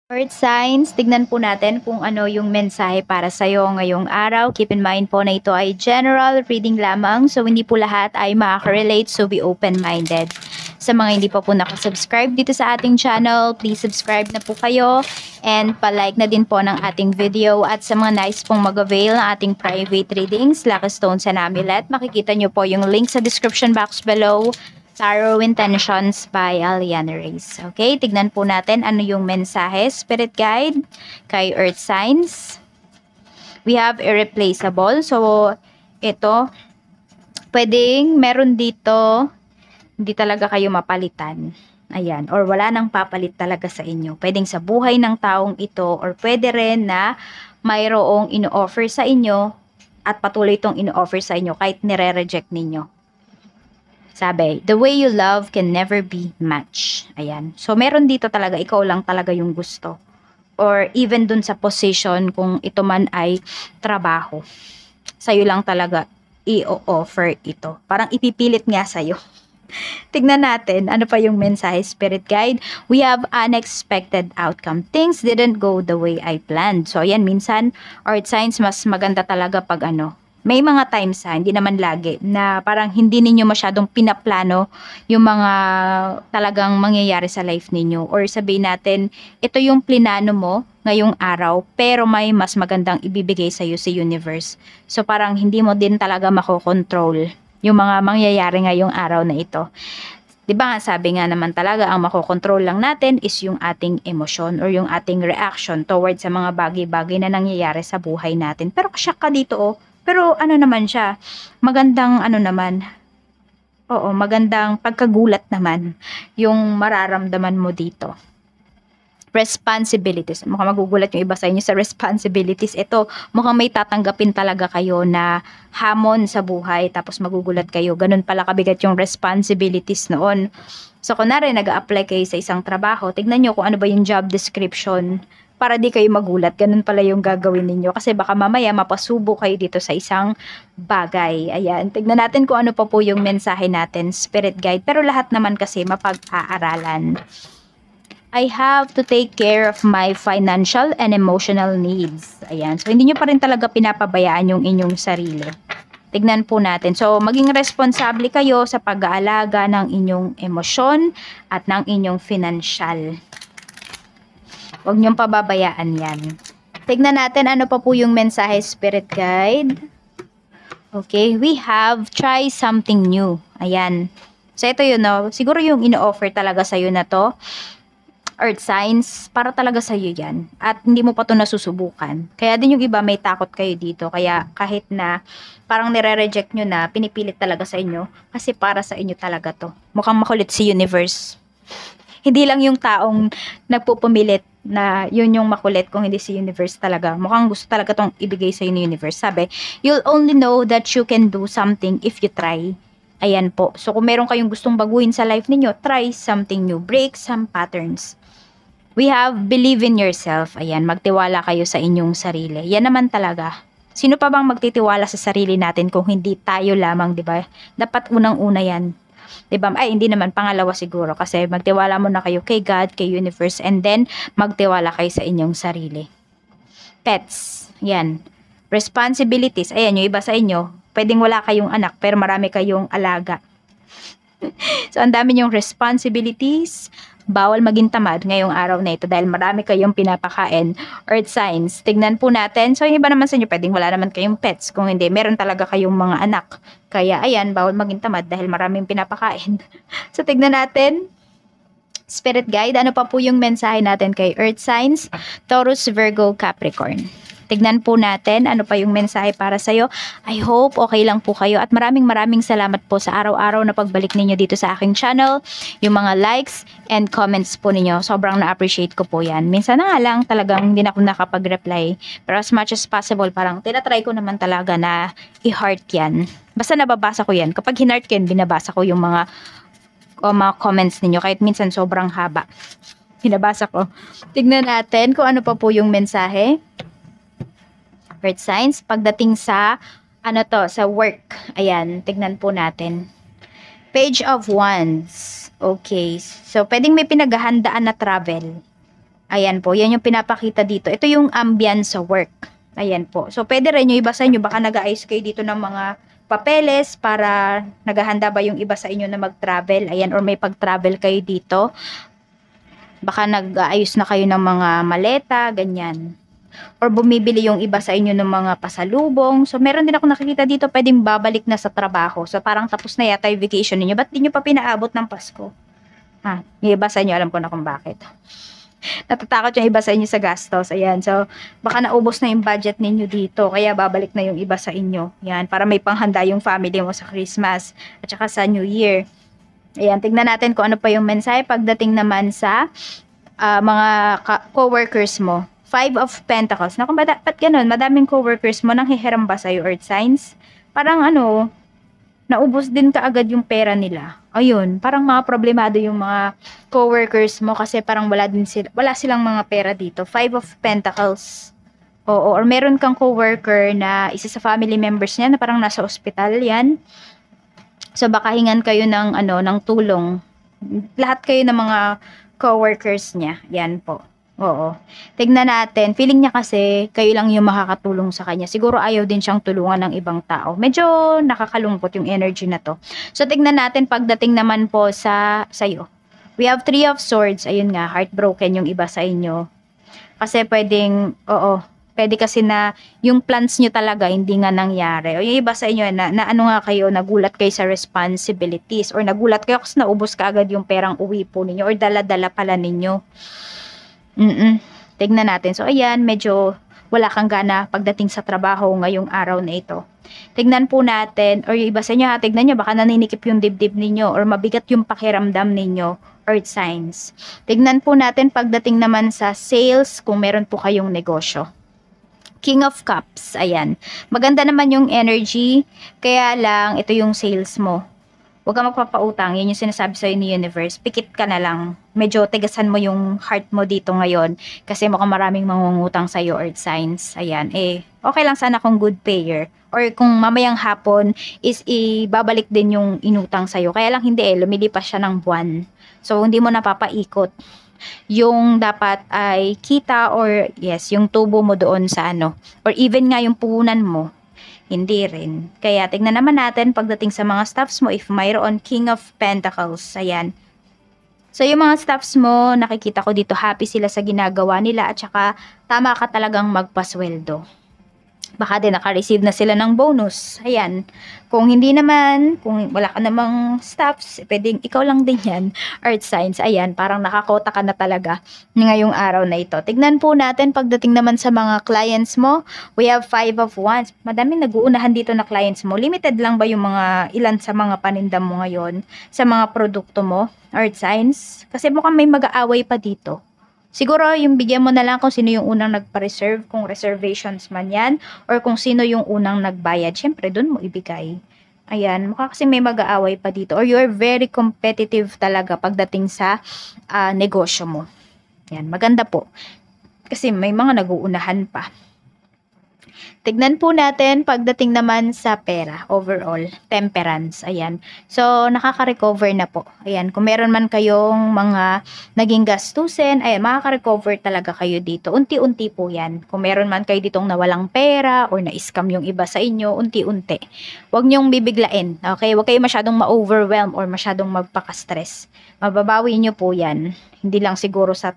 Earth signs, tignan po natin kung ano yung mensahe para sa'yo ngayong araw. Keep in mind po na ito ay general reading lamang, so hindi po lahat ay makaka-relate, so be open-minded. Sa mga hindi pa po nakasubscribe dito sa ating channel, please subscribe na po kayo and palike na din po ng ating video. At sa mga nice pong mag-avail ng ating private readings, Lucky Stones and Amulet, makikita nyo po yung link sa description box below. Tarot Intentions by Aliana Reyes. Okay, tignan po natin ano yung mensahe, Spirit Guide, kay Earth Signs. We have irreplaceable. So, ito, pwedeng meron dito, hindi talaga kayo mapalitan. Ayan, or wala nang papalit talaga sa inyo. Pwedeng sa buhay ng taong ito, or pwede rin na mayroong ino-offer sa inyo at patuloy itong ino-offer sa inyo kahit nire-reject ninyo. Sabi, the way you love can never be matched. Ayan. So, meron dito talaga, ikaw lang talaga yung gusto. Or even dun sa position, kung ito man ay trabaho. Sa'yo lang talaga i-offer ito. Parang ipipilit nga sa'yo. Tignan natin, ano pa yung mensahe, Spirit Guide. We have unexpected outcome. Things didn't go the way I planned. So, ayan, minsan, Earth Signs, mas maganda talaga pag may mga times hindi naman lagi, na parang hindi ninyo masyadong pinaplano yung mga talagang mangyayari sa life ninyo. Or sabihin natin, ito yung plinano mo ngayong araw, pero may mas magandang ibibigay sa'yo si universe. So parang hindi mo din talaga makokontrol yung mga mangyayari ngayong araw na ito. Diba nga, sabi nga naman talaga, ang makokontrol lang natin is yung ating emosyon or yung ating reaction towards sa mga bagay-bagay na nangyayari sa buhay natin. Pero kasyak ka dito pero ano naman siya, magandang naman, magandang pagkagulat naman yung mararamdaman mo dito. Responsibilities. Mukhang magugulat yung iba sa inyo sa responsibilities. Ito, mukhang may tatanggapin talaga kayo na hamon sa buhay, tapos magugulat kayo. Ganun pala kabigat yung responsibilities noon. So, kunwari, nag-a-apply kayo sa isang trabaho, tignan nyo kung ano ba yung job description para di kayo magulat. Ganun pala yung gagawin ninyo. Kasi baka mamaya mapasubo kayo dito sa isang bagay. Ayan, tignan natin kung ano pa po yung mensahe natin, Spirit Guide. Pero lahat naman kasi mapag-aaralan. I have to take care of my financial and emotional needs. Ayan. So, hindi nyo pa rin talaga pinapabayaan yung inyong sarili. Tignan po natin. So, maging responsable kayo sa pag-aalaga ng inyong emosyon at ng inyong financial. Huwag niyong pababayaan yan. Tignan natin ano pa po yung mensahe, Spirit Guide. Okay, we have try something new. Ayan. So, ito yun, no? Siguro yung ino-offer talaga sa'yo na to, Earth Signs, para talaga sa'yo yan. At hindi mo pa to nasusubukan. Kaya din yung iba may takot kayo dito. Kaya kahit na parang nire-reject nyo na, pinipilit talaga sa inyo. Kasi para sa inyo talaga to. Mukhang makulit si universe. Hindi lang yung taong nagpupumilit na yun yung makulit, kung hindi si universe talaga. Mukhang gusto talaga tong ibigay sa ni universe. Sabi, you'll only know that you can do something if you try. Ayan po. So kung meron kayong gustong baguhin sa life ninyo, try something new. Break some patterns. We have believe in yourself. Ayan, magtiwala kayo sa inyong sarili. Yan naman talaga. Sino pa bang magtitiwala sa sarili natin kung hindi tayo lamang, di ba? Dapat unang-una yan. Diba? Ay, hindi naman, pangalawa siguro. Kasi magtiwala muna kayo kay God, kay universe, and then magtiwala kayo sa inyong sarili. Pets. Yan. Responsibilities. Ayan, yung iba sa inyo, pwedeng wala kayong anak, pero marami kayong alaga. So, ang dami yung responsibilities. Bawal maging tamad ngayong araw na ito dahil marami kayong pinapakain. Earth Signs. Tignan po natin. So, yung iba naman sa inyo, pwedeng wala naman kayong pets. Kung hindi, meron talaga kayong mga anak. Kaya, ayan, bawal maging tamad dahil maraming pinapakain. So, tignan natin. Spirit Guide, ano pa po yung mensahe natin kay Earth Signs? Taurus, Virgo, Capricorn. Tignan po natin ano pa yung mensahe para sa'yo. I hope okay lang po kayo at maraming salamat po sa araw-araw na pagbalik ninyo dito sa aking channel. Yung mga likes and comments po ninyo, sobrang na-appreciate ko po yan. Minsan na nga lang talagang hindi na ako nakapag-reply. Pero as much as possible, parang tinatry ko naman talaga na i-heart yan. Basta nababasa ko yan. Kapag hinart ko yan, binabasa ko yung mga comments ninyo. Kahit minsan sobrang haba. Binabasa ko. Tignan natin kung ano pa po yung mensahe. Earth Signs, pagdating sa sa work. Ayan, tignan po natin. Page of Wands. Okay. So, pwedeng may pinaghahandaan na travel. Ayan po, yan yung pinapakita dito. Ito yung ambience sa work. Ayan po. So, pwede rin yung iba sa inyo, baka nag-aayos kayo dito ng mga papeles para naghahanda ba yung iba sa inyo na mag-travel. Ayan, or may pag-travel kayo dito. Baka nag-aayos na kayo ng mga maleta, ganyan. Or bumibili yung iba sa inyo ng mga pasalubong. So, meron din ako nakikita dito, pwedeng babalik na sa trabaho. So, parang tapos na yata yung vacation ninyo. Ba't di nyo pa pinaabot ng Pasko? Yung iba sa inyo, alam ko na kung bakit. Natatakot yung iba sa inyo sa gastos. Ayan. So, baka naubos na yung budget ninyo dito. Kaya babalik na yung iba sa inyo. Ayan. Para may panghanda yung family mo sa Christmas. At saka sa New Year. Ayan. Tignan natin kung ano pa yung mensahe. Pagdating naman sa mga co-workers mo. 5 of Pentacles. Naku, ba't ganun? Madaming co-workers mo nang hihiram ba sa'yo, Earth Signs? Parang naubos din kaagad yung pera nila. Ayun, parang mga problemado yung mga co-workers mo kasi parang wala silang mga pera dito. 5 of Pentacles. Oo, or meron kang co-worker na isa sa family members niya na parang nasa ospital yan. So baka hingan kayo ng tulong. Lahat kayo ng mga co-workers niya. Yan po. Oo. Tignan natin. Feeling niya kasi kayo lang yung makakatulong sa kanya. Siguro ayaw din siyang tulungan ng ibang tao. Medyo nakakalungkot yung energy na to. So tignan natin pagdating naman po sa'yo. We have 3 of Swords. Ayun nga, heartbroken yung iba sa inyo. Kasi pwede kasi na yung plans nyo talaga hindi nga nangyari. O yung iba sa inyo na ano nga kayo, nagulat kayo sa responsibilities or nagulat kayo kasi naubos ka agad yung perang uwi po ninyo or dala-dala pala ninyo. Tignan natin. So, ayan, medyo wala kang gana pagdating sa trabaho ngayong araw na ito. Tignan po natin, or yung iba sa inyo, tignan nyo, baka naninikip yung dibdib ninyo, or mabigat yung pakiramdam ninyo, Earth Signs. Tignan po natin pagdating naman sa sales, kung meron po kayong negosyo. King of Cups, ayan. Maganda naman yung energy, kaya lang, ito yung sales mo. Huwag kang magpapautang. Yun yung sinasabi sa'yo ni Universe. Pikit ka na lang. Medyo tigasan mo yung heart mo dito ngayon. Kasi mukhang maraming mangungutang sa'yo, Earth Signs. Ayan. Okay lang sana kung good payer. Or kung mamayang hapon is ibabalik din yung inutang sa'yo. Kaya lang hindi lumilipas siya ng buwan. So, hindi mo napapaikot. Yung dapat ay kita or yes, yung tubo mo doon sa Or even nga yung puhunan mo. Hindi rin. Kaya tignan naman natin pagdating sa mga staffs mo if mayroon King of Pentacles. Ayan. So yung mga staffs mo, nakikita ko dito happy sila sa ginagawa nila at saka tama ka talagang magpasweldo. Baka din naka-receive na sila ng bonus. Ayan. Kung hindi naman, kung wala ka namang staffs, pwedeng ikaw lang din yan, Earth Signs. Ayan, parang nakakota ka na talaga ngayong araw na ito. Tignan po natin pagdating naman sa mga clients mo. We have 5 of Wands. Madaming nag-uunahan dito na clients mo. Limited lang ba yung mga ilan sa mga paninda mo ngayon? Sa mga produkto mo, Earth Signs? Kasi mukhang may mag-aaway pa dito. Siguro yung bigyan mo na lang kung sino yung unang nagpa-reserve, kung reservations man yan, or kung sino yung unang nagbayad. Siyempre, dun mo ibigay. Ayan, mukha kasi may mag-aaway pa dito. Or you're very competitive talaga pagdating sa negosyo mo. Ayan, maganda po. Kasi may mga nag-uunahan pa. Tignan po natin pagdating naman sa pera, overall, temperance, ayan. So, nakaka-recover na po. Ayan, kung meron man kayong mga naging gastusin, ayan, makaka-recover talaga kayo dito. Unti-unti po yan. Kung meron man kayo ditong nawalang pera or na-scam yung iba sa inyo, unti-unti. Huwag niyong bibiglain, okay? Huwag kayo masyadong ma-overwhelm or masyadong magpaka-stress. Mababawi niyo po yan. Hindi lang siguro sa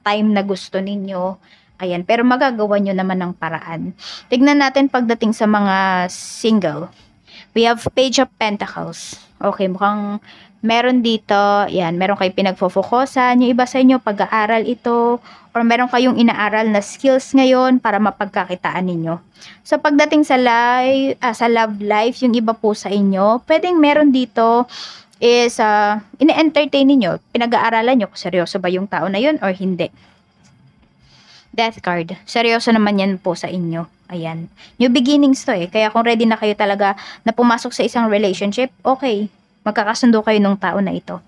time na gusto ninyo. Ayan, pero magagawa nyo naman ng paraan. Tignan natin pagdating sa mga single. We have Page of Pentacles. Okay, mukhang meron dito. Ayan, meron kayo pinagfofokusan. Yung iba sa inyo, pag-aaral ito. Or meron kayong inaaral na skills ngayon para mapagkakitaan ninyo. So, pagdating sa love life, yung iba po sa inyo, pwedeng meron dito is ine-entertain ninyo. Pinag-aaralan nyo kung seryoso ba yung tao na yun or hindi. Death card. Seryoso naman yan po sa inyo. Ayan. New beginnings to Kaya kung ready na kayo talaga na pumasok sa isang relationship, okay. Magkakasundo kayo nung tao na ito.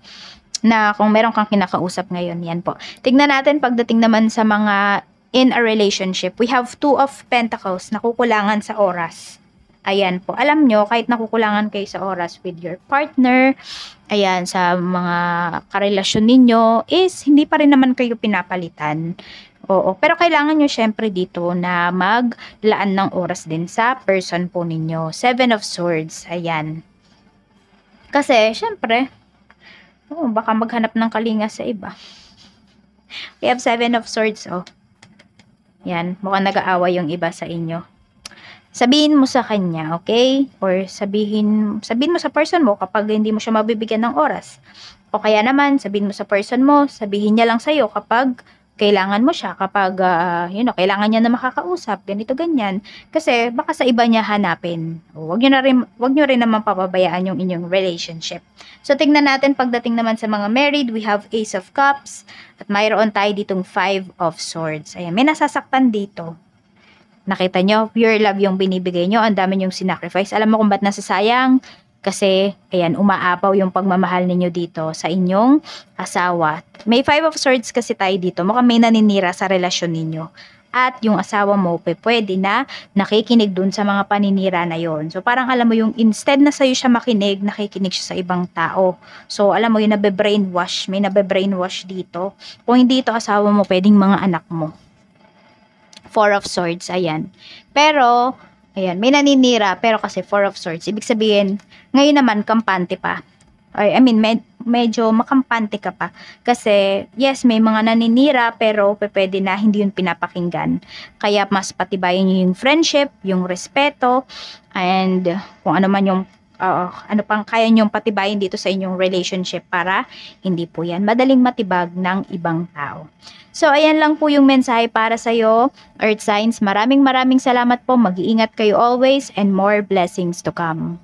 Na kung meron kang kinakausap ngayon, yan po. Tignan natin pagdating naman sa mga in a relationship. We have 2 of Pentacles. Nakukulangan sa oras. Ayan po, alam nyo, kahit nakukulangan kayo sa oras with your partner, ayan, sa mga karelasyon ninyo, is hindi pa rin naman kayo pinapalitan. Oo, pero kailangan nyo syempre dito na maglaan ng oras din sa person po ninyo. Seven of Swords, ayan. Kasi, syempre, baka maghanap ng kalinga sa iba. We have Seven of Swords, oh. Yan, mukhang nag-aaway yung iba sa inyo. Sabihin mo sa kanya, okay? Or sabihin mo sa person mo kapag hindi mo siya mabibigyan ng oras. O kaya naman, sabihin mo sa person mo, sabihin niya lang sa'yo kapag kailangan mo siya, kapag, kailangan niya na makakausap, ganito, ganyan. Kasi baka sa iba niya hanapin. Wag nyo rin naman papabayaan yung inyong relationship. So, tingnan natin pagdating naman sa mga married, we have Ace of Cups, at mayroon tayo ditong Five of Swords. Ayan, may nasasaktan dito. Nakita nyo, pure love yung binibigay nyo. Ang dami yung sinacrifice. Alam mo kung ba't nasasayang? Kasi, ayan, umaapaw yung pagmamahal ninyo dito sa inyong asawa. May Five of Swords kasi tayo dito. Mukhang may naninira sa relasyon ninyo. At yung asawa mo, pwede na nakikinig dun sa mga paninira na yon. So, parang alam mo yung instead na sa'yo siya makinig, nakikinig siya sa ibang tao. So, alam mo yung nabe-brainwash. May nabe-brainwash dito. Kung hindi ito asawa mo, pwedeng mga anak mo. Four of Swords, ayan. Pero, ayan, may naninira, pero kasi Four of Swords. Ibig sabihin, ngayon naman, kampante pa. Medyo makampante ka pa. Kasi, yes, may mga naninira, pero pwede na hindi yun pinapakinggan. Kaya, mas patibayin nyo yung friendship, yung respeto, and kung ano man yung ano pang kaya nyong patibayin dito sa inyong relationship para hindi po yan madaling matibag ng ibang tao. So, ayan lang po yung mensahe para sa'yo, Earth Signs. Maraming salamat po. Mag-iingat kayo always and more blessings to come.